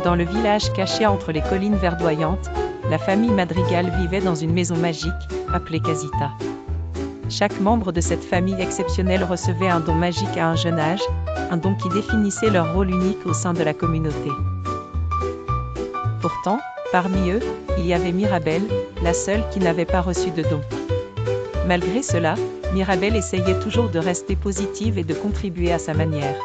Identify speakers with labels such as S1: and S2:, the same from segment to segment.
S1: Dans le village caché entre les collines verdoyantes, la famille Madrigal vivait dans une maison magique, appelée Casita. Chaque membre de cette famille exceptionnelle recevait un don magique à un jeune âge, un don qui définissait leur rôle unique au sein de la communauté. Pourtant, parmi eux, il y avait Mirabelle, la seule qui n'avait pas reçu de don. Malgré cela, Mirabelle essayait toujours de rester positive et de contribuer à sa manière.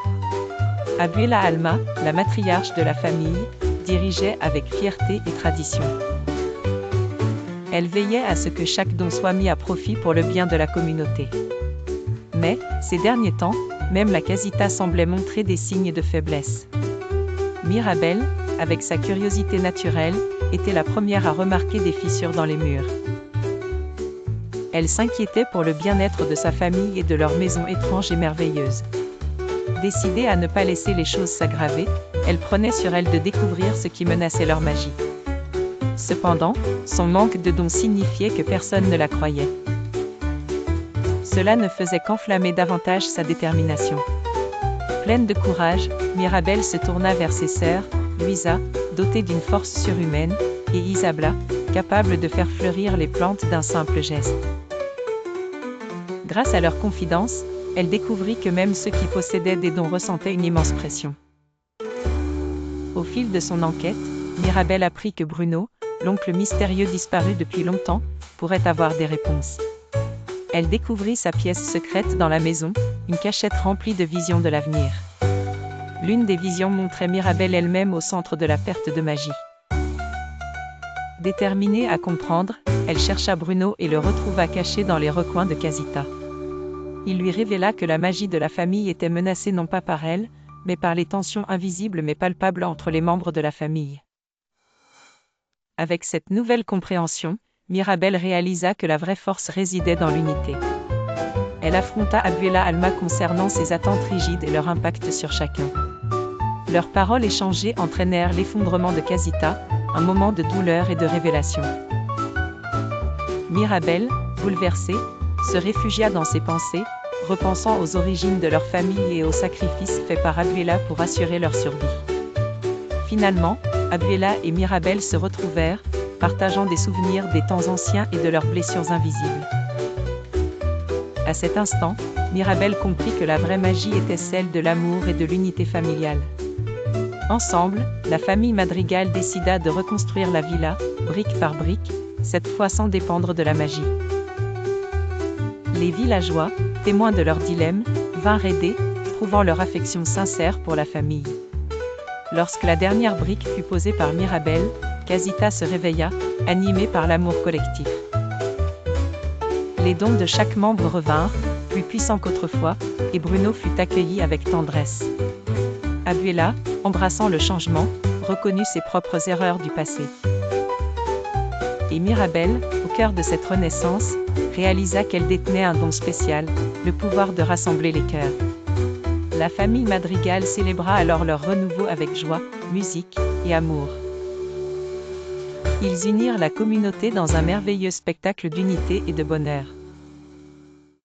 S1: Abuela Alma, la matriarche de la famille, dirigeait avec fierté et tradition. Elle veillait à ce que chaque don soit mis à profit pour le bien de la communauté. Mais, ces derniers temps, même la Casita semblait montrer des signes de faiblesse. Mirabelle, avec sa curiosité naturelle, était la première à remarquer des fissures dans les murs. Elle s'inquiétait pour le bien-être de sa famille et de leur maison étrange et merveilleuse. Décidée à ne pas laisser les choses s'aggraver, elle prenait sur elle de découvrir ce qui menaçait leur magie. Cependant, son manque de dons signifiait que personne ne la croyait. Cela ne faisait qu'enflammer davantage sa détermination. Pleine de courage, Mirabelle se tourna vers ses sœurs, Luisa, dotée d'une force surhumaine, et Isabella, capable de faire fleurir les plantes d'un simple geste. Grâce à leur confidence, elle découvrit que même ceux qui possédaient des dons ressentaient une immense pression. Au fil de son enquête, Mirabelle apprit que Bruno, l'oncle mystérieux disparu depuis longtemps, pourrait avoir des réponses. Elle découvrit sa pièce secrète dans la maison, une cachette remplie de visions de l'avenir. L'une des visions montrait Mirabelle elle-même au centre de la perte de magie. Déterminée à comprendre, elle chercha Bruno et le retrouva caché dans les recoins de Casita. Il lui révéla que la magie de la famille était menacée non pas par elle, mais par les tensions invisibles mais palpables entre les membres de la famille. Avec cette nouvelle compréhension, Mirabelle réalisa que la vraie force résidait dans l'unité. Elle affronta Abuela Alma concernant ses attentes rigides et leur impact sur chacun. Leurs paroles échangées entraînèrent l'effondrement de Casita, un moment de douleur et de révélation. Mirabelle, bouleversée, se réfugia dans ses pensées, repensant aux origines de leur famille et aux sacrifices faits par Abuela pour assurer leur survie. Finalement, Abuela et Mirabelle se retrouvèrent, partageant des souvenirs des temps anciens et de leurs blessures invisibles. À cet instant, Mirabelle comprit que la vraie magie était celle de l'amour et de l'unité familiale. Ensemble, la famille Madrigal décida de reconstruire la villa, brique par brique, cette fois sans dépendre de la magie. Les villageois, témoins de leur dilemme, vinrent aider, prouvant leur affection sincère pour la famille. Lorsque la dernière brique fut posée par Mirabelle, Casita se réveilla, animée par l'amour collectif. Les dons de chaque membre revinrent, plus puissants qu'autrefois, et Bruno fut accueilli avec tendresse. Abuela, embrassant le changement, reconnut ses propres erreurs du passé. Et Mirabelle, au cœur de cette renaissance, réalisa qu'elle détenait un don spécial, le pouvoir de rassembler les cœurs. La famille Madrigal célébra alors leur renouveau avec joie, musique et amour. Ils unirent la communauté dans un merveilleux spectacle d'unité et de bonheur.